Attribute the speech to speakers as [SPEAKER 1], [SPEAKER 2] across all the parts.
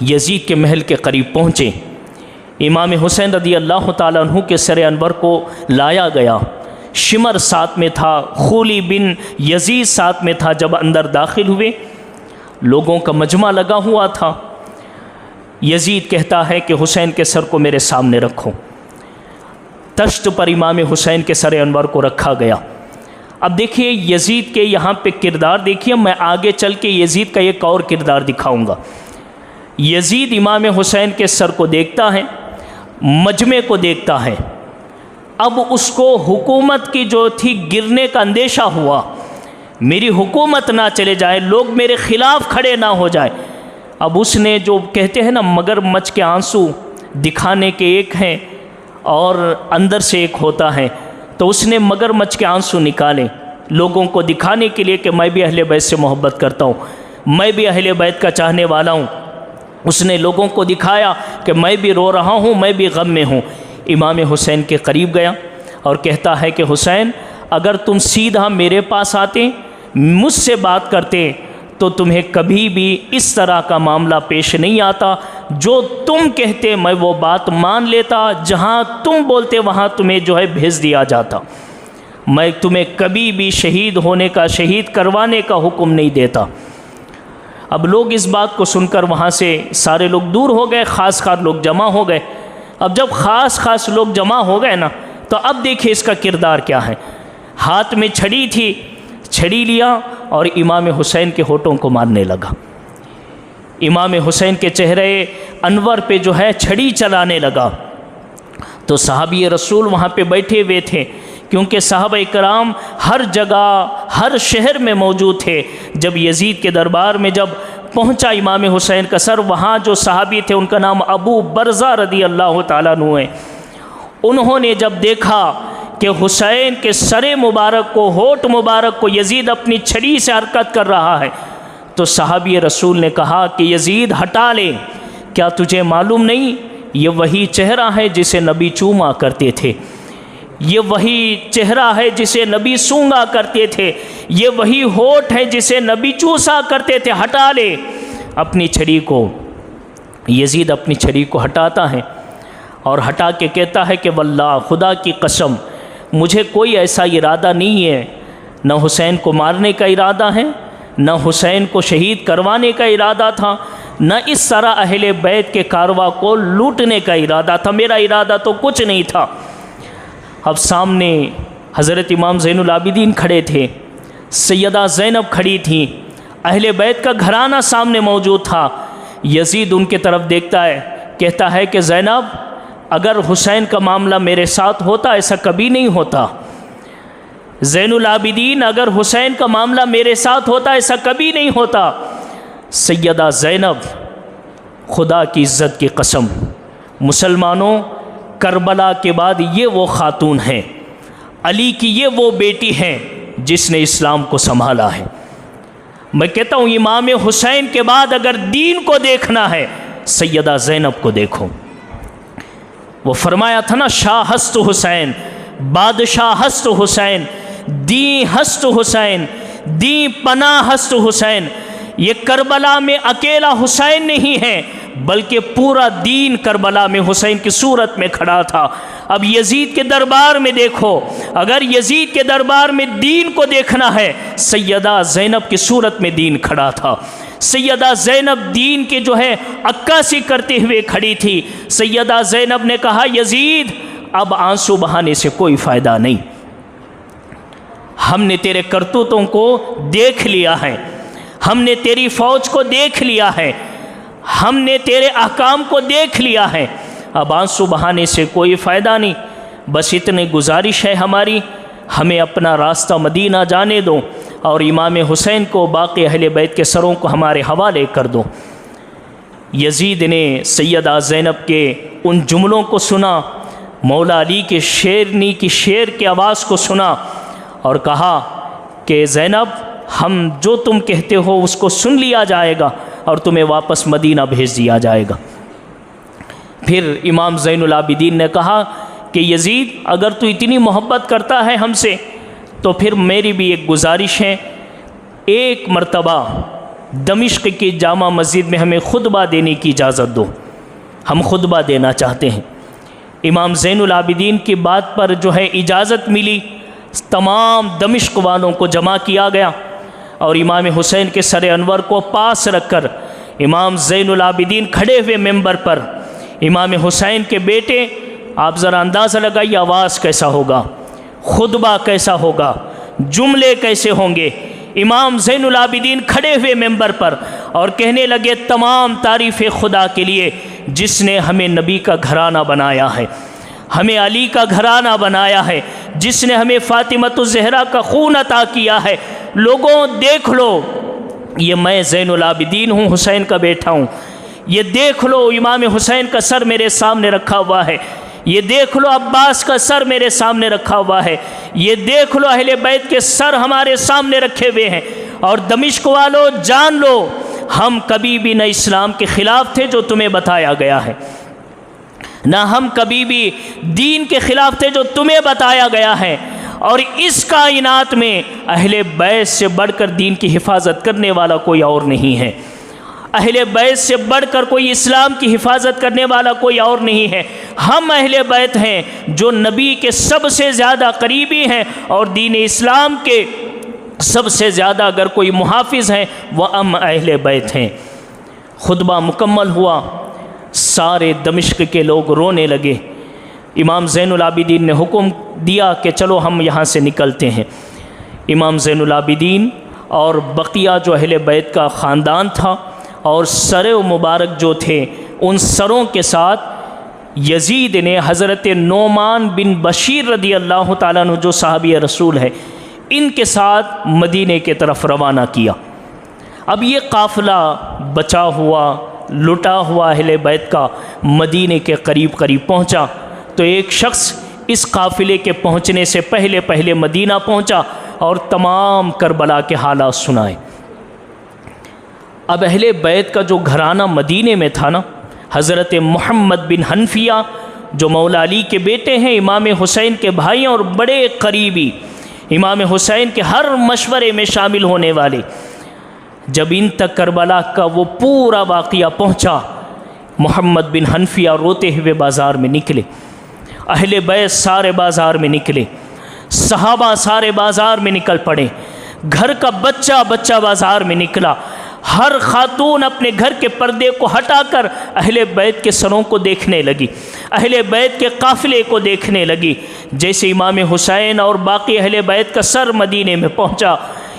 [SPEAKER 1] یزید کے محل کے قریب پہنچے۔ امام حسین رضی اللہ تعالیٰ عنہ کے سر انور کو لایا گیا، شمر ساتھ میں تھا، خولی بن یزید ساتھ میں تھا۔ جب اندر داخل ہوئے لوگوں کا مجمع لگا ہوا تھا۔ یزید کہتا ہے کہ حسین کے سر کو میرے سامنے رکھو۔ تشت پر امام حسین کے سر انور کو رکھا گیا۔ اب دیکھیے یزید کے یہاں پہ کردار دیکھیے، میں آگے چل کے یزید کا ایک اور کردار دکھاؤں گا۔ یزید امام حسین کے سر کو دیکھتا ہے، مجمع کو دیکھتا ہے۔ اب اس کو حکومت کی جو تھی گرنے کا اندیشہ ہوا، میری حکومت نہ چلے جائے، لوگ میرے خلاف کھڑے نہ ہو جائے۔ اب اس نے جو کہتے ہیں نا مگرمچھ کے آنسو دکھانے کے ایک ہیں اور اندر سے ایک ہوتا ہے، تو اس نے مگرمچھ کے آنسو نکالے لوگوں کو دکھانے کے لیے کہ میں بھی اہل بیت سے محبت کرتا ہوں، میں بھی اہل بیت کا چاہنے والا ہوں۔ اس نے لوگوں کو دکھایا کہ میں بھی رو رہا ہوں، میں بھی غم میں ہوں۔ امام حسین کے قریب گیا اور کہتا ہے کہ حسین، اگر تم سیدھا میرے پاس آتے، مجھ سے بات کرتے، تو تمہیں کبھی بھی اس طرح کا معاملہ پیش نہیں آتا۔ جو تم کہتے میں وہ بات مان لیتا، جہاں تم بولتے وہاں تمہیں جو ہے بھیج دیا جاتا۔ میں تمہیں کبھی بھی شہید ہونے کا، شہید کروانے کا حکم نہیں دیتا۔ اب لوگ اس بات کو سن کر وہاں سے سارے لوگ دور ہو گئے، خاص لوگ جمع ہو گئے۔ اب جب خاص لوگ جمع ہو گئے نا، تو اب دیکھیں اس کا کردار کیا ہے۔ ہاتھ میں چھڑی تھی، چھڑی لیا اور امام حسین کے ہونٹوں کو مارنے لگا۔ امام حسین کے چہرے انور پہ جو ہے چھڑی چلانے لگا۔ تو صحابی رسول وہاں پہ بیٹھے ہوئے تھے، کیونکہ صحابہ کرام ہر جگہ ہر شہر میں موجود تھے۔ جب یزید کے دربار میں جب پہنچا امام حسین کا سر، وہاں جو صحابی تھے ان کا نام ابو برزہ رضی اللہ تعالیٰ عنہ ہے، انہوں نے جب دیکھا کہ حسین کے سر مبارک کو، ہونٹ مبارک کو یزید اپنی چھڑی سے حرکت کر رہا ہے، تو صحابی رسول نے کہا کہ یزید ہٹا لے، کیا تجھے معلوم نہیں یہ وہی چہرہ ہے جسے نبی چوما کرتے تھے، یہ وہی چہرہ ہے جسے نبی سونگا کرتے تھے، یہ وہی ہونٹ ہے جسے نبی چوسا کرتے تھے، ہٹا لے اپنی چھڑی کو۔ یزید اپنی چھڑی کو ہٹاتا ہے اور ہٹا کے کہتا ہے کہ واللہ، خدا کی قسم، مجھے کوئی ایسا ارادہ نہیں ہے، نہ حسین کو مارنے کا ارادہ ہے، نہ حسین کو شہید کروانے کا ارادہ تھا، نہ اس طرح اہل بیت کے کارواں کو لوٹنے کا ارادہ تھا، میرا ارادہ تو کچھ نہیں تھا۔ اب سامنے حضرت امام زین العابدین کھڑے تھے، سیدہ زینب کھڑی تھیں، اہل بیت کا گھرانہ سامنے موجود تھا۔ یزید ان کی طرف دیکھتا ہے، کہتا ہے کہ زینب، اگر حسین کا معاملہ میرے ساتھ ہوتا ایسا کبھی نہیں ہوتا۔ زین العابدین، اگر حسین کا معاملہ میرے ساتھ ہوتا ایسا کبھی نہیں ہوتا۔ سیدہ زینب، خدا کی عزت کی قسم، مسلمانوں، کربلا کے بعد یہ وہ خاتون ہیں، علی کی یہ وہ بیٹی ہیں جس نے اسلام کو سنبھالا ہے۔ میں کہتا ہوں امام حسین کے بعد اگر دین کو دیکھنا ہے، سیدہ زینب کو دیکھو۔ وہ فرمایا تھا نا، شاہ ہست حسین، بادشاہ ہست حسین، دین ہست حسین، دین پناہ ہست حسین۔ یہ کربلا میں اکیلا حسین نہیں ہے، بلکہ پورا دین کربلا میں حسین کی صورت میں کھڑا تھا۔ اب یزید کے دربار میں دیکھو، اگر یزید کے دربار میں دین کو دیکھنا ہے، سیدہ زینب کی صورت میں دین کھڑا تھا۔ سیدہ زینب دین کے جو ہے عکاسی کرتے ہوئے کھڑی تھی۔ سیدہ زینب نے کہا، یزید، اب آنسو بہانے سے کوئی فائدہ نہیں، ہم نے تیرے کرتوتوں کو دیکھ لیا ہے، ہم نے تیری فوج کو دیکھ لیا ہے، ہم نے تیرے احکام کو دیکھ لیا ہے، اب آنسو بہانے سے کوئی فائدہ نہیں، بس اتنی گزارش ہے ہماری، ہمیں اپنا راستہ مدینہ جانے دو اور امام حسین کو، باقی اہل بیت کے سروں کو ہمارے حوالے کر دو۔ یزید نے سیدہ زینب کے ان جملوں کو سنا، مولا علی کے شیرنی کی شعر کی آواز کو سنا اور کہا کہ زینب، ہم جو تم کہتے ہو اس کو سن لیا جائے گا اور تمہیں واپس مدینہ بھیج دیا جائے گا۔ پھر امام زین العابدین نے کہا کہ یزید، اگر تو اتنی محبت کرتا ہے ہم سے تو پھر میری بھی ایک گزارش ہے، ایک مرتبہ دمشق کی جامع مسجد میں ہمیں خطبہ دینے کی اجازت دو، ہم خطبہ دینا چاہتے ہیں۔ امام زین العابدین کی بات پر جو ہے اجازت ملی، تمام دمشق والوں کو جمع کیا گیا اور امام حسین کے سر انور کو پاس رکھ کر امام زین العابدین کھڑے ہوئے ممبر پر، امام حسین کے بیٹے، آپ ذرا اندازہ لگائیے آواز کیسا ہوگا، خطبہ کیسا ہوگا، جملے کیسے ہوں گے۔ امام زین العابدین کھڑے ہوئے ممبر پر اور کہنے لگے تمام تعریف خدا کے لیے جس نے ہمیں نبی کا گھرانہ بنایا ہے، ہمیں علی کا گھرانہ بنایا ہے، جس نے ہمیں فاطمۃ الزہرا کا خون عطا کیا ہے۔ لوگوں دیکھ لو، یہ میں زین العابدین ہوں، حسین کا بیٹا ہوں، یہ دیکھ لو امام حسین کا سر میرے سامنے رکھا ہوا ہے، یہ دیکھ لو عباس کا سر میرے سامنے رکھا ہوا ہے، یہ دیکھ لو اہل بیت کے سر ہمارے سامنے رکھے ہوئے ہیں۔ اور دمشق والوں جان لو، ہم کبھی بھی نہ اسلام کے خلاف تھے جو تمہیں بتایا گیا ہے، نہ ہم کبھی بھی دین کے خلاف تھے جو تمہیں بتایا گیا ہے، اور اس کائنات میں اہل بیت سے بڑھ کر دین کی حفاظت کرنے والا کوئی اور نہیں ہے، اہل بیت سے بڑھ کر کوئی اسلام کی حفاظت کرنے والا کوئی اور نہیں ہے۔ ہم اہل بیت ہیں جو نبی کے سب سے زیادہ قریبی ہیں، اور دین اسلام کے سب سے زیادہ اگر کوئی محافظ ہیں وہ ہم اہل بیت ہیں۔ خطبہ مکمل ہوا، سارے دمشق کے لوگ رونے لگے۔ امام زین العابدین نے حکم دیا کہ چلو ہم یہاں سے نکلتے ہیں۔ امام زین العابدین اور بقیہ جو اہل بیت کا خاندان تھا اور سر مبارک جو تھے، ان سروں کے ساتھ یزید نے حضرت نعمان بن بشیر رضی اللہ تعالیٰ عنہ جو صحابی رسول ہے، ان کے ساتھ مدینے کے طرف روانہ کیا۔ اب یہ قافلہ بچا ہوا لٹا ہوا اہل بیت کا مدینے کے قریب پہنچا تو ایک شخص اس قافلے کے پہنچنے سے پہلے مدینہ پہنچا اور تمام کربلا کے حالات سنائے۔ اب اہل بیت کا جو گھرانہ مدینے میں تھا نا، حضرت محمد بن حنفیہ جو مولا علی کے بیٹے ہیں، امام حسین کے بھائی اور بڑے قریبی، امام حسین کے ہر مشورے میں شامل ہونے والے، جب ان تک کربلا کا وہ پورا واقعہ پہنچا، محمد بن حنفیہ روتے ہوئے بازار میں نکلے، اہل بیت سارے بازار میں نکلے، صحابہ سارے بازار میں نکل پڑے، گھر کا بچہ بازار میں نکلا، ہر خاتون اپنے گھر کے پردے کو ہٹا کر اہل بیت کے سروں کو دیکھنے لگی، اہل بیت کے قافلے کو دیکھنے لگی۔ جیسے امام حسین اور باقی اہل بیت کا سر مدینے میں پہنچا،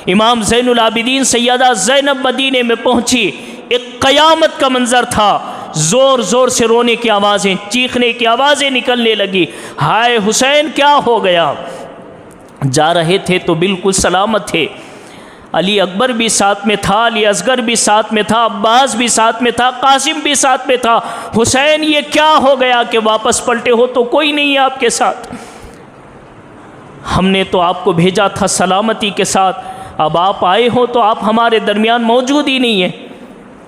[SPEAKER 1] امام زین العابدین سیدہ زینب مدینے میں پہنچی، ایک قیامت کا منظر تھا، زور زور سے رونے کی آوازیں، چیخنے کی آوازیں نکلنے لگی، ہائے حسین کیا ہو گیا؟ جا رہے تھے تو بالکل سلامت تھے، علی اکبر بھی ساتھ میں تھا، علی اصغر بھی ساتھ میں تھا، عباس بھی ساتھ میں تھا، قاسم بھی ساتھ میں تھا، حسین یہ کیا ہو گیا کہ واپس پلٹے ہو تو کوئی نہیں ہے آپ کے ساتھ؟ ہم نے تو آپ کو بھیجا تھا سلامتی کے ساتھ، اب آپ آئے ہو تو آپ ہمارے درمیان موجود ہی نہیں ہیں۔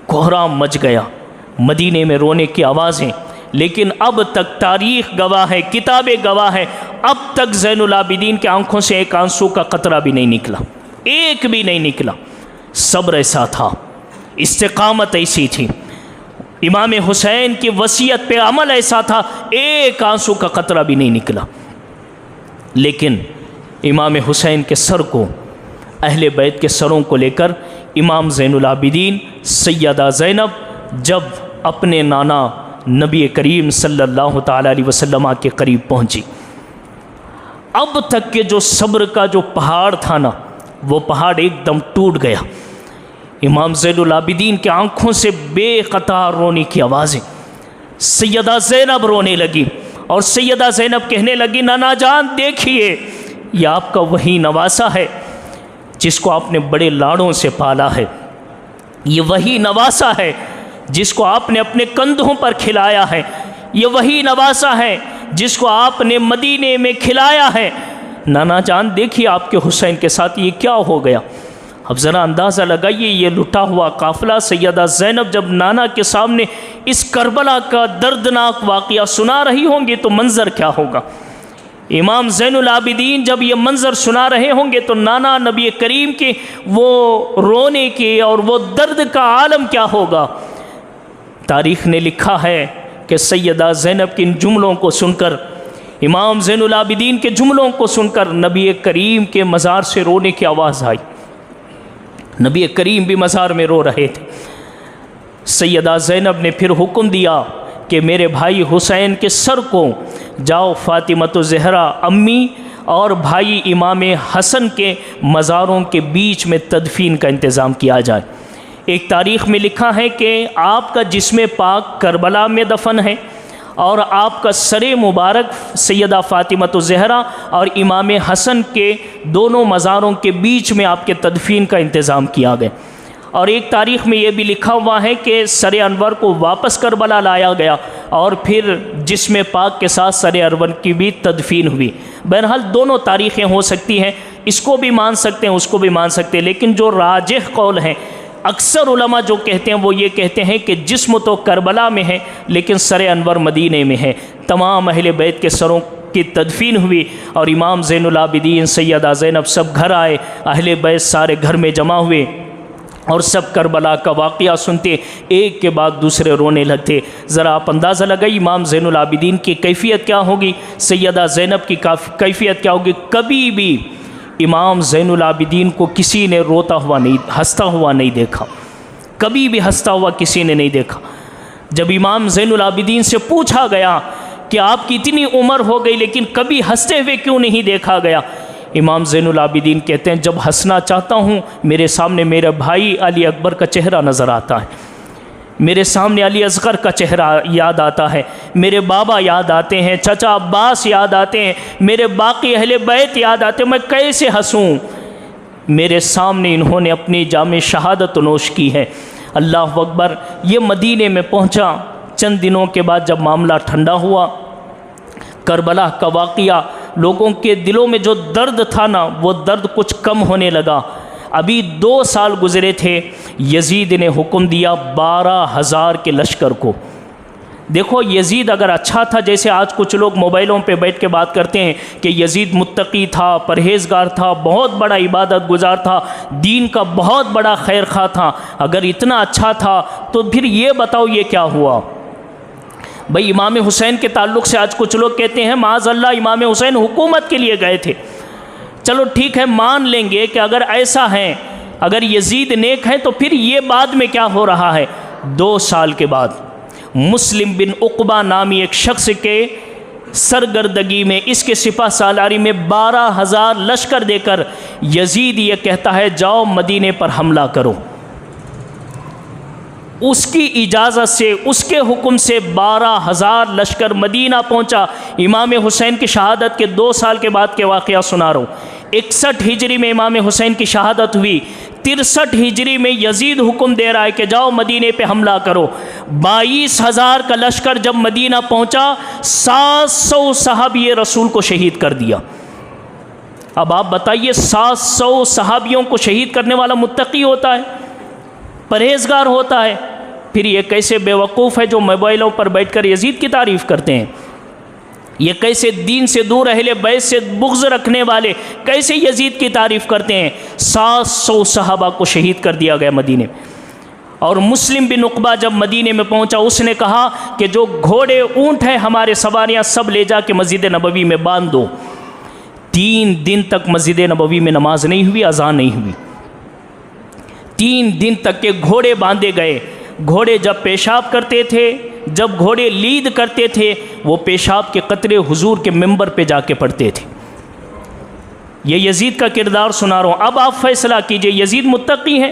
[SPEAKER 1] کوہرام مچ گیا، مدینے میں رونے کی آوازیں، لیکن اب تک تاریخ گواہ ہے، کتابیں گواہ ہے، اب تک زین العابدین کے آنکھوں سے ایک آنسو کا قطرہ بھی نہیں نکلا، ایک بھی نہیں نکلا۔ صبر ایسا تھا، استقامت ایسی تھی، امام حسین کی وصیت پہ عمل ایسا تھا، ایک آنسو کا قطرہ بھی نہیں نکلا۔ لیکن امام حسین کے سر کو، اہل بیت کے سروں کو لے کر امام زین العابدین سیدہ زینب جب اپنے نانا نبی کریم صلی اللہ تعالیٰ علیہ وسلم کے قریب پہنچی، اب تک کے جو صبر کا جو پہاڑ تھا نا، وہ پہاڑ ایک دم ٹوٹ گیا۔ امام زین العابدین کے آنکھوں سے بے قطار رونے کی آوازیں، سیدہ زینب رونے لگی، اور سیدہ زینب کہنے لگی نانا جان دیکھیے، یہ آپ کا وہی نواسا ہے جس کو آپ نے بڑے لاڑوں سے پالا ہے، یہ وہی نواسا ہے جس کو آپ نے اپنے کندھوں پر کھلایا ہے، یہ وہی نواسا ہے جس کو آپ نے مدینے میں کھلایا ہے۔ نانا جان دیکھیے آپ کے حسین کے ساتھ یہ کیا ہو گیا؟ اب ذرا اندازہ لگائیے، یہ لٹا ہوا قافلہ، سیدہ زینب جب نانا کے سامنے اس کربلا کا دردناک واقعہ سنا رہی ہوں گی تو منظر کیا ہوگا؟ امام زین العابدین جب یہ منظر سنا رہے ہوں گے تو نانا نبی کریم کے وہ رونے کے اور وہ درد کا عالم کیا ہوگا۔ تاریخ نے لکھا ہے کہ سیدہ زینب کے ان جملوں کو سن کر، امام زین العابدین کے جملوں کو سن کر نبی کریم کے مزار سے رونے کی آواز آئی۔ نبی کریم بھی مزار میں رو رہے تھے۔ سیدہ زینب نے پھر حکم دیا کہ میرے بھائی حسین کے سر کو جاؤ فاطمۃ الزہرا امی اور بھائی امام حسن کے مزاروں کے بیچ میں تدفین کا انتظام کیا جائے۔ ایک تاریخ میں لکھا ہے کہ آپ کا جسم پاک کربلا میں دفن ہے اور آپ کا سر مبارک سیدہ فاطمۃ الزہرا اور امام حسن کے دونوں مزاروں کے بیچ میں آپ کے تدفین کا انتظام کیا گیا۔ اور ایک تاریخ میں یہ بھی لکھا ہوا ہے کہ سر انور کو واپس کربلا لایا گیا اور پھر جسم پاک کے ساتھ سر انور کی بھی تدفین ہوئی۔ بہرحال دونوں تاریخیں ہو سکتی ہیں، اس کو بھی مان سکتے ہیں، اس کو بھی مان سکتے ہیں، لیکن جو راجح قول ہیں اکثر علماء جو کہتے ہیں وہ یہ کہتے ہیں کہ جسم تو کربلا میں ہے لیکن سر انور مدینے میں ہے۔ تمام اہل بیت کے سروں کی تدفین ہوئی اور امام زین العابدین سیدہ زینب سب گھر آئے، اہل بیت سارے گھر میں جمع ہوئے اور سب کربلا کا واقعہ سنتے ایک کے بعد دوسرے رونے لگتے۔ ذرا آپ اندازہ لگائی امام زین العابدین کی کیفیت کیا ہوگی، سیدہ زینب کی کیفیت کیا ہوگی۔ کبھی بھی امام زین العابدین کو کسی نے روتا ہوا نہیں، ہنستا ہوا نہیں دیکھا، کبھی بھی ہنستا ہوا کسی نے نہیں دیکھا۔ جب امام زین العابدین سے پوچھا گیا کہ آپ کی اتنی عمر ہو گئی لیکن کبھی ہنستے ہوئے کیوں نہیں دیکھا گیا، امام زین العابدین کہتے ہیں جب ہنسنا چاہتا ہوں میرے سامنے میرا بھائی علی اکبر کا چہرہ نظر آتا ہے، میرے سامنے علی اصغر کا چہرہ یاد آتا ہے، میرے بابا یاد آتے ہیں، چچا عباس یاد آتے ہیں، میرے باقی اہل بیت یاد آتے ہیں، میں کیسے ہنسوں؟ میرے سامنے انہوں نے اپنی جام شہادت نوش کی ہے۔ اللہ اکبر۔ یہ مدینے میں پہنچا، چند دنوں کے بعد جب معاملہ ٹھنڈا ہوا، کربلا کا واقعہ، لوگوں کے دلوں میں جو درد تھا نا وہ درد کچھ کم ہونے لگا۔ ابھی 2 سال گزرے تھے، یزید نے حکم دیا 12,000 کے لشکر کو۔ دیکھو یزید اگر اچھا تھا، جیسے آج کچھ لوگ موبائلوں پہ بیٹھ کے بات کرتے ہیں کہ یزید متقی تھا، پرہیزگار تھا، بہت بڑا عبادت گزار تھا، دین کا بہت بڑا خیر خواہ تھا، اگر اتنا اچھا تھا تو پھر یہ بتاؤ یہ کیا ہوا؟ بھئی امام حسین کے تعلق سے آج کچھ لوگ کہتے ہیں معاذ اللہ امام حسین حکومت کے لیے گئے تھے۔ چلو ٹھیک ہے، مان لیں گے کہ اگر ایسا ہے، اگر یزید نیک ہے تو پھر یہ بعد میں کیا ہو رہا ہے؟ 2 سال کے بعد مسلم بن عقبہ نامی ایک شخص کے سرگردگی میں، اس کے سپہ سالاری میں 12,000 لشکر دے کر یزید یہ کہتا ہے جاؤ مدینے پر حملہ کرو۔ اس کی اجازت سے، اس کے حکم سے 12,000 لشکر مدینہ پہنچا۔ امام حسین کی شہادت کے 2 سال کے بعد کے واقعہ سنا رہا ہوں۔ 61 ہجری میں امام حسین کی شہادت ہوئی، 63 ہجری میں یزید حکم دے رہا ہے کہ جاؤ مدینے پہ حملہ کرو۔ 22,000 کا لشکر جب مدینہ پہنچا، 700 صحابی رسول کو شہید کر دیا۔ اب آپ بتائیے 700 صحابیوں کو شہید کرنے والا متقی ہوتا ہے، پرہیزگار ہوتا ہے، پھر یہ کیسے بیوقوف ہے جو موبائلوں پر بیٹھ کر یزید کی تعریف کرتے ہیں؟ یہ کیسے دین سے دور اہل بیت سے بغض رکھنے والے کیسے یزید کی تعریف کرتے ہیں؟ 700 صحابہ کو شہید کر دیا گیا مدینے میں۔ اور مسلم بن عقبہ جب مدینے میں پہنچا، اس نے کہا کہ جو گھوڑے اونٹ ہیں ہمارے سواریاں سب لے جا کے مسجد نبوی میں باندھ دو۔ 3 دن تک مسجد نبوی میں نماز نہیں ہوئی، اذان نہیں ہوئی۔ 3 دن تک کے گھوڑے باندھے گئے۔ گھوڑے جب پیشاب کرتے تھے، جب گھوڑے لید کرتے تھے، وہ پیشاب کے قطرے حضور کے منبر پہ جا کے پڑتے تھے۔ یہ یزید کا کردار سنا رہا ہوں۔ اب آپ فیصلہ کیجئے، یزید متقی ہیں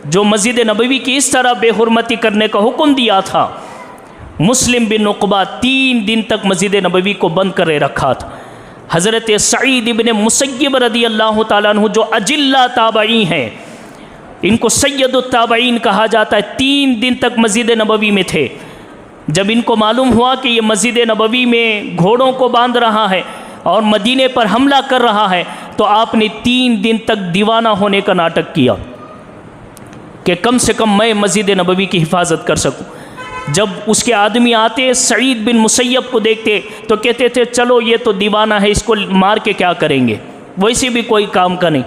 [SPEAKER 1] جو مسجد نبوی کی اس طرح بے حرمتی کرنے کا حکم دیا تھا؟ مسلم بن عقبہ 3 دن تک مسجد نبوی کو بند کرے رکھا تھا۔ حضرت سعید ابن مسیب رضی اللہ تعالیٰ عنہ جو اجلہ تابعین ہیں، ان کو سید التابعین کہا جاتا ہے، 3 دن تک مسجد نبوی میں تھے۔ جب ان کو معلوم ہوا کہ یہ مسجد نبوی میں گھوڑوں کو باندھ رہا ہے اور مدینے پر حملہ کر رہا ہے، تو آپ نے 3 دن تک دیوانہ ہونے کا ناٹک کیا کہ کم سے کم میں مسجد نبوی کی حفاظت کر سکوں۔ جب اس کے آدمی آتے سعید بن مسیب کو دیکھتے تو کہتے تھے چلو یہ تو دیوانہ ہے، اس کو مار کے کیا کریں گے، ویسے بھی کوئی کام کا نہیں۔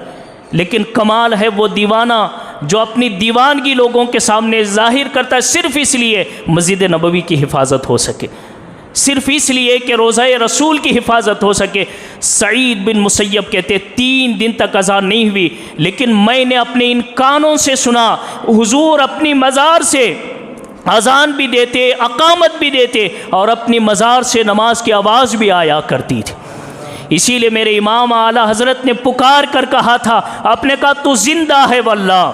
[SPEAKER 1] لیکن کمال ہے وہ دیوانہ جو اپنی دیوانگی لوگوں کے سامنے ظاہر کرتا ہے صرف اس لیے مسجد نبوی کی حفاظت ہو سکے، صرف اس لیے کہ روضہ رسول کی حفاظت ہو سکے۔ سعید بن مسیب کہتے 3 دن تک اذان نہیں ہوئی، لیکن میں نے اپنے ان کانوں سے سنا حضور اپنی مزار سے اذان بھی دیتے، اقامت بھی دیتے، اور اپنی مزار سے نماز کی آواز بھی آیا کرتی تھی۔ اسی لیے میرے امام اعلیٰ حضرت نے پکار کر کہا تھا، آپ نے کہا تو زندہ ہے واللہ،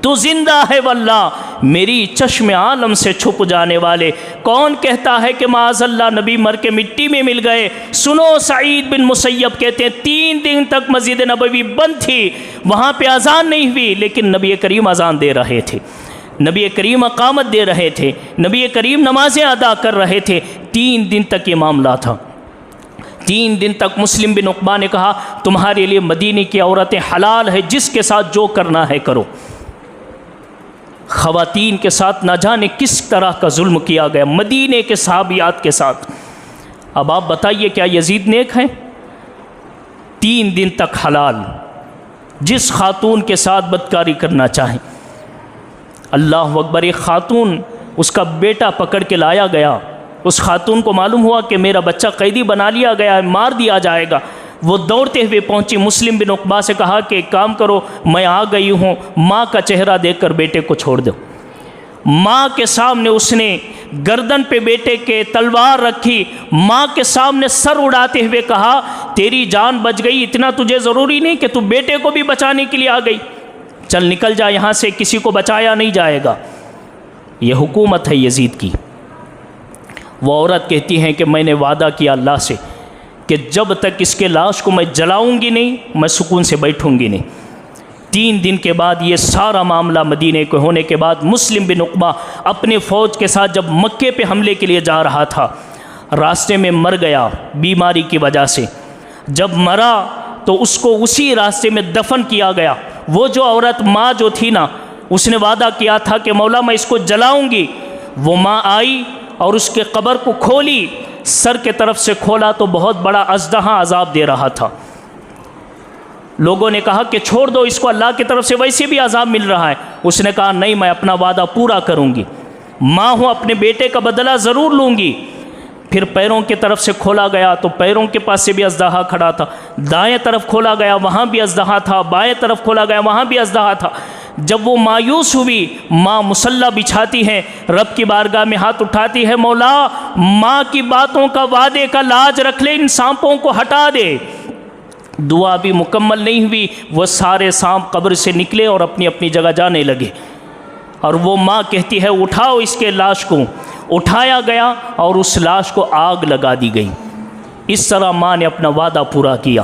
[SPEAKER 1] تو زندہ ہے واللہ، میری چشم عالم سے چھپ جانے والے، کون کہتا ہے کہ معاذ اللہ نبی مر کے مٹی میں مل گئے؟ سنو سعید بن مسیب کہتے ہیں 3 دن تک مسجد نبوی بند تھی، وہاں پہ اذان نہیں ہوئی، لیکن نبی کریم اذان دے رہے تھے، نبی کریم اقامت دے رہے تھے، نبی کریم نمازیں ادا کر رہے تھے۔ 3 دن تک یہ معاملہ تھا۔ 3 دن تک مسلم بن عقبہ نے کہا تمہارے لیے مدینے کی عورتیں حلال ہے، جس کے ساتھ جو کرنا ہے کرو۔ خواتین کے ساتھ نہ جانے کس طرح کا ظلم کیا گیا مدینے کے صحابیات کے ساتھ۔ اب آپ بتائیے کیا یزید نیک ہے؟ 3 دن تک حلال، جس خاتون کے ساتھ بدکاری کرنا چاہیں۔ اللہ اکبر، ایک خاتون، اس کا بیٹا پکڑ کے لایا گیا، اس خاتون کو معلوم ہوا کہ میرا بچہ قیدی بنا لیا گیا ہے، مار دیا جائے گا۔ وہ دوڑتے ہوئے پہنچی، مسلم بن عقبہ سے کہا کہ ایک کام کرو، میں آ گئی ہوں، ماں کا چہرہ دیکھ کر بیٹے کو چھوڑ دو۔ ماں کے سامنے اس نے گردن پہ بیٹے کے تلوار رکھی، ماں کے سامنے سر اڑاتے ہوئے کہا تیری جان بچ گئی، اتنا تجھے ضروری نہیں کہ تو بیٹے کو بھی بچانے کے لیے آ گئی؟ چل نکل جا یہاں سے، کسی کو بچایا نہیں جائے گا۔ یہ حکومت ہے یزید کی۔ وہ عورت کہتی ہیں کہ میں نے وعدہ کیا اللہ سے کہ جب تک اس کے لاش کو میں جلاؤں گی نہیں، میں سکون سے بیٹھوں گی نہیں۔ 3 دن کے بعد یہ سارا معاملہ مدینے کے ہونے کے بعد مسلم بن عقبہ اپنے فوج کے ساتھ جب مکے پہ حملے کے لیے جا رہا تھا، راستے میں مر گیا بیماری کی وجہ سے۔ جب مرا تو اس کو اسی راستے میں دفن کیا گیا۔ وہ جو عورت ماں جو تھی نا، اس نے وعدہ کیا تھا کہ مولا میں اس کو جلاؤں گی، وہ ماں آئی اور اس کے قبر کو کھولی، سر کے طرف سے کھولا تو بہت بڑا اژدہا عذاب دے رہا تھا۔ لوگوں نے کہا کہ چھوڑ دو اس کو، اللہ کی طرف سے ویسے بھی عذاب مل رہا ہے۔ اس نے کہا نہیں، میں اپنا وعدہ پورا کروں گی، ماں ہوں، اپنے بیٹے کا بدلہ ضرور لوں گی۔ پھر پیروں کی طرف سے کھولا گیا تو پیروں کے پاس سے بھی اژدہا کھڑا تھا، دائیں طرف کھولا گیا وہاں بھی اژدہا تھا، بائیں طرف کھولا گیا وہاں بھی اژدہا تھا۔ جب وہ مایوس ہوئی، ماں مصلی بچھاتی ہے، رب کی بارگاہ میں ہاتھ اٹھاتی ہے، مولا ماں کی باتوں کا وعدے کا لاج رکھ لے، ان سانپوں کو ہٹا دے۔ دعا بھی مکمل نہیں ہوئی، وہ سارے سانپ قبر سے نکلے اور اپنی اپنی جگہ جانے لگے، اور وہ ماں کہتی ہے اٹھاؤ اس کے لاش کو۔ اٹھایا گیا اور اس لاش کو آگ لگا دی گئی۔ اس طرح ماں نے اپنا وعدہ پورا کیا۔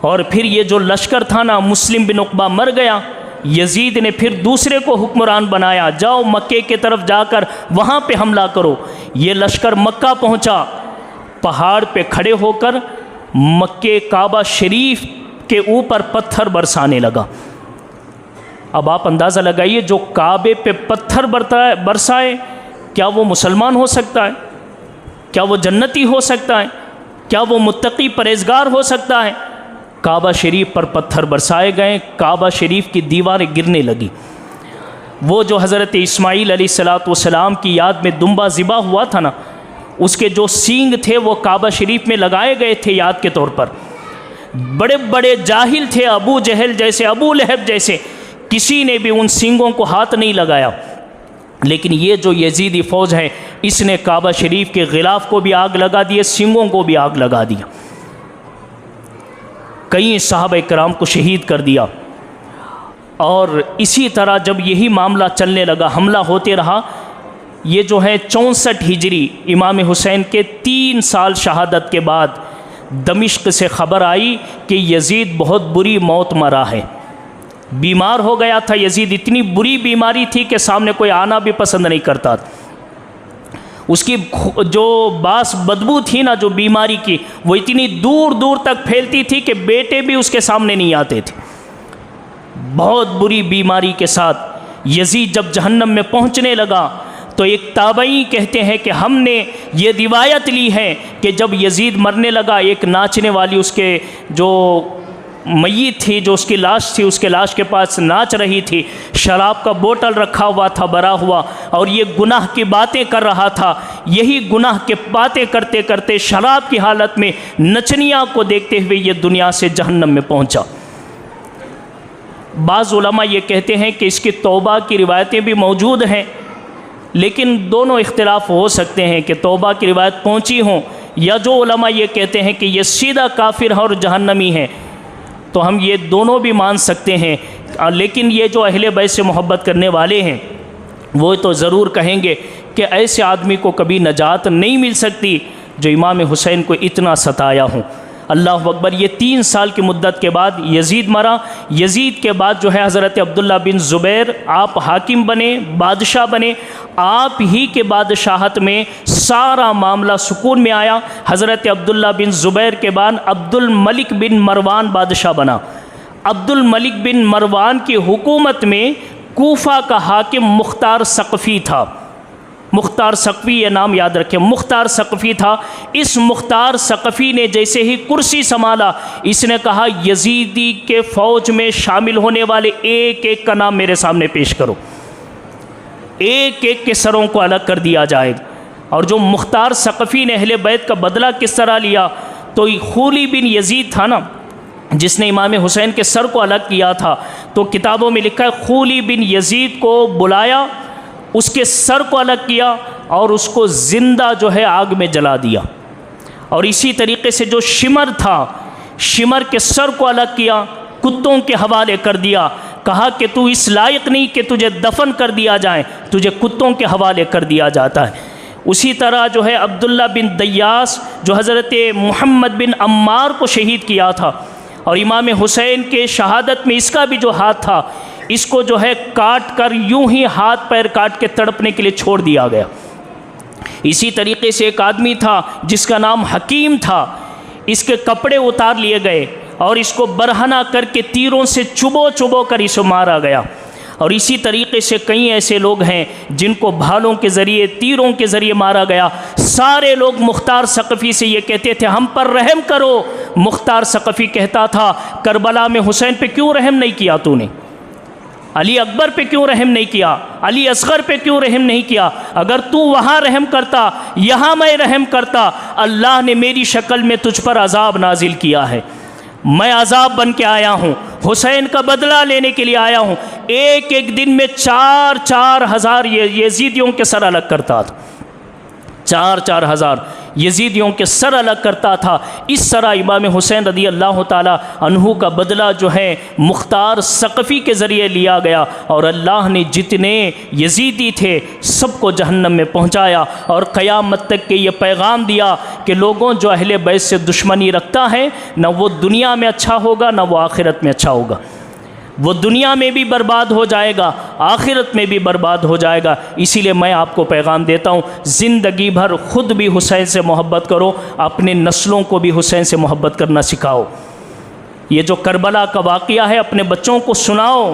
[SPEAKER 1] اور پھر یہ جو لشکر تھا نا، مسلم بن عقبہ مر گیا، یزید نے پھر دوسرے کو حکمران بنایا، جاؤ مکے کے طرف جا کر وہاں پہ حملہ کرو۔ یہ لشکر مکہ پہنچا، پہاڑ پہ کھڑے ہو کر مکے کعبہ شریف کے اوپر پتھر برسانے لگا۔ اب آپ اندازہ لگائیے، جو کعبے پہ پتھر برسائے، کیا وہ مسلمان ہو سکتا ہے؟ کیا وہ جنتی ہو سکتا ہے؟ کیا وہ متقی پرہیزگار ہو سکتا ہے؟ کعبہ شریف پر پتھر برسائے گئے، کعبہ شریف کی دیواریں گرنے لگی۔ وہ جو حضرت اسماعیل علیہ السلام کی یاد میں دمبا ذبح ہوا تھا نا، اس کے جو سینگ تھے وہ کعبہ شریف میں لگائے گئے تھے یاد کے طور پر۔ بڑے بڑے جاہل تھے، ابو جہل جیسے، ابو لہب جیسے، کسی نے بھی ان سینگوں کو ہاتھ نہیں لگایا۔ لیکن یہ جو یزیدی فوج ہے، اس نے کعبہ شریف کے غلاف کو بھی آگ لگا دی، سینگوں کو بھی آگ لگا دیا، کئی صحابہ کرام کو شہید کر دیا۔ اور اسی طرح جب یہی معاملہ چلنے لگا، حملہ ہوتے رہا، یہ جو ہے 64 ہجری امام حسین کے 3 سال شہادت کے بعد دمشق سے خبر آئی کہ یزید بہت بری موت مرا ہے۔ بیمار ہو گیا تھا یزید، اتنی بری بیماری تھی کہ سامنے کوئی آنا بھی پسند نہیں کرتا۔ اس کی جو باس بدبو تھی نا، جو بیماری کی، وہ اتنی دور دور تک پھیلتی تھی کہ بیٹے بھی اس کے سامنے نہیں آتے تھے۔ بہت بری بیماری کے ساتھ یزید جب جہنم میں پہنچنے لگا تو ایک تابعی کہتے ہیں کہ ہم نے یہ روایت لی ہے کہ جب یزید مرنے لگا، ایک ناچنے والی اس کے جو میت تھی، جو اس کی لاش تھی، اس کے لاش کے پاس ناچ رہی تھی، شراب کا بوتل رکھا ہوا تھا بھرا ہوا، اور یہ گناہ کی باتیں کر رہا تھا۔ یہی گناہ کی باتیں کرتے کرتے شراب کی حالت میں نچنیاں کو دیکھتے ہوئے یہ دنیا سے جہنم میں پہنچا۔ بعض علماء یہ کہتے ہیں کہ اس کی توبہ کی روایتیں بھی موجود ہیں، لیکن دونوں اختلاف ہو سکتے ہیں کہ توبہ کی روایت پہنچی ہوں، یا جو علماء یہ کہتے ہیں کہ یہ سیدھا کافر ہے اور جہنمی ہے، تو ہم یہ دونوں بھی مان سکتے ہیں۔ لیکن یہ جو اہل بیت سے محبت کرنے والے ہیں وہ تو ضرور کہیں گے کہ ایسے آدمی کو کبھی نجات نہیں مل سکتی جو امام حسین کو اتنا ستایا ہوں۔ اللہ اکبر۔ یہ 3 سال کی مدت کے بعد یزید مرا۔ یزید کے بعد جو ہے حضرت عبداللہ بن زبیر آپ حاکم بنے، بادشاہ بنے۔ آپ ہی کے بادشاہت میں سارا معاملہ سکون میں آیا۔ حضرت عبداللہ بن زبیر کے بعد عبد الملک بن مروان بادشاہ بنا۔ عبد الملک بن مروان کی حکومت میں کوفہ کا حاکم مختار ثقفی تھا۔ مختار ثقفی، یہ نام یاد رکھیں، مختار ثقفی تھا۔ اس مختار ثقفی نے جیسے ہی کرسی سنبھالا، اس نے کہا یزیدی کے فوج میں شامل ہونے والے ایک ایک کا نام میرے سامنے پیش کرو، ایک ایک کے سروں کو الگ کر دیا جائے۔ اور جو مختار ثقفی نے اہل بیت کا بدلہ کس طرح لیا، تو خولی بن یزید تھا نا جس نے امام حسین کے سر کو الگ کیا تھا، تو کتابوں میں لکھا ہے خولی بن یزید کو بلایا، اس کے سر کو الگ کیا اور اس کو زندہ جو ہے آگ میں جلا دیا۔ اور اسی طریقے سے جو شمر تھا، شمر کے سر کو الگ کیا، کتوں کے حوالے کر دیا، کہا کہ تو اس لائق نہیں کہ تجھے دفن کر دیا جائے، تجھے کتوں کے حوالے کر دیا جاتا ہے۔ اسی طرح جو ہے عبداللہ بن دیاس جو حضرت محمد بن عمار کو شہید کیا تھا، اور امام حسین کے شہادت میں اس کا بھی جو ہاتھ تھا، اس کو جو ہے کاٹ کر یوں ہی ہاتھ پیر کاٹ کے تڑپنے کے لیے چھوڑ دیا گیا۔ اسی طریقے سے ایک آدمی تھا جس کا نام حکیم تھا، اس کے کپڑے اتار لیے گئے اور اس کو برہنہ کر کے تیروں سے چبو چبو کر اسے مارا گیا۔ اور اسی طریقے سے کئی ایسے لوگ ہیں جن کو بھالوں کے ذریعے، تیروں کے ذریعے مارا گیا۔ سارے لوگ مختار ثقفی سے یہ کہتے تھے ہم پر رحم کرو۔ مختار ثقفی کہتا تھا کربلا میں حسین پہ کیوں رحم نہیں کیا تو نے؟ علی اکبر پہ کیوں رحم نہیں کیا؟ علی اصغر پہ کیوں رحم نہیں کیا؟ اگر تو وہاں رحم کرتا، یہاں میں رحم کرتا، اللہ نے میری شکل میں تجھ پر عذاب نازل کیا ہے، میں عذاب بن کے آیا ہوں، حسین کا بدلہ لینے کے لیے آیا ہوں۔ ایک ایک دن میں 4,000 ہزار یزیدیوں کے سر الگ کرتا تھا، 4,000 ہزار یزیدیوں کے سر الگ کرتا تھا۔ اس طرح امام حسین رضی اللہ تعالی عنہ کا بدلہ جو ہے مختار ثقفی کے ذریعے لیا گیا، اور اللہ نے جتنے یزیدی تھے سب کو جہنم میں پہنچایا، اور قیامت تک کے یہ پیغام دیا کہ لوگوں جو اہل بیت سے دشمنی رکھتا ہے نہ وہ دنیا میں اچھا ہوگا نہ وہ آخرت میں اچھا ہوگا، وہ دنیا میں بھی برباد ہو جائے گا، آخرت میں بھی برباد ہو جائے گا۔ اسی لیے میں آپ کو پیغام دیتا ہوں زندگی بھر خود بھی حسین سے محبت کرو، اپنے نسلوں کو بھی حسین سے محبت کرنا سکھاؤ۔ یہ جو کربلا کا واقعہ ہے اپنے بچوں کو سناؤ،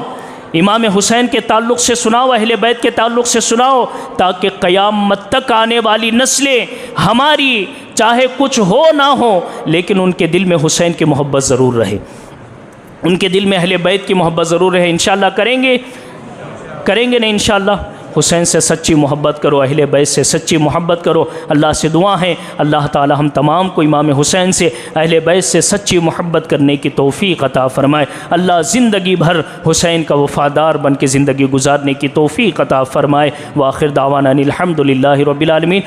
[SPEAKER 1] امام حسین کے تعلق سے سناؤ، اہل بیت کے تعلق سے سناؤ، تاکہ قیامت تک آنے والی نسلیں ہماری چاہے کچھ ہو نہ ہو لیکن ان کے دل میں حسین کی محبت ضرور رہے، ان کے دل میں اہل بیت کی محبت ضرور ہے۔ انشاءاللہ کریں گے نا انشاءاللہ۔ حسین سے سچی محبت کرو، اہل بیت سے سچی محبت کرو۔ اللہ سے دعا ہے اللہ تعالی ہم تمام کو امام حسین سے، اہل بیت سے سچی محبت کرنے کی توفیق عطا فرمائے۔ اللہ زندگی بھر حسین کا وفادار بن کے زندگی گزارنے کی توفیق عطا فرمائے۔ وآخر دعوانا الحمدللہ رب العالمین۔